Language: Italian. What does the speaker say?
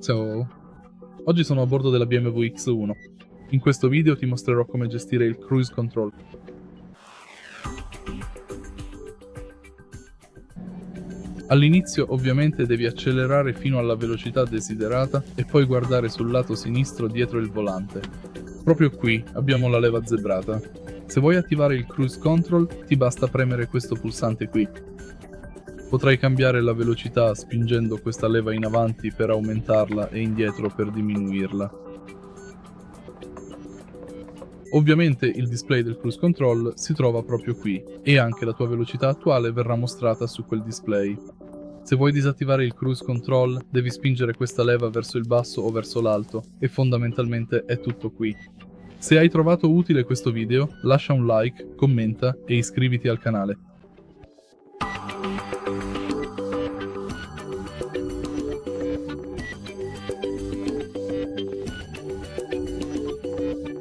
Ciao, oggi sono a bordo della BMW X1. In questo video ti mostrerò come gestire il cruise control. All'inizio ovviamente devi accelerare fino alla velocità desiderata e poi guardare sul lato sinistro dietro il volante. Proprio qui abbiamo la leva zebrata. Se vuoi attivare il cruise control ti basta premere questo pulsante qui. Potrai cambiare la velocità spingendo questa leva in avanti per aumentarla e indietro per diminuirla. Ovviamente il display del cruise control si trova proprio qui e anche la tua velocità attuale verrà mostrata su quel display. Se vuoi disattivare il cruise control, devi spingere questa leva verso il basso o verso l'alto e fondamentalmente è tutto qui. Se hai trovato utile questo video, lascia un like, commenta e iscriviti al canale.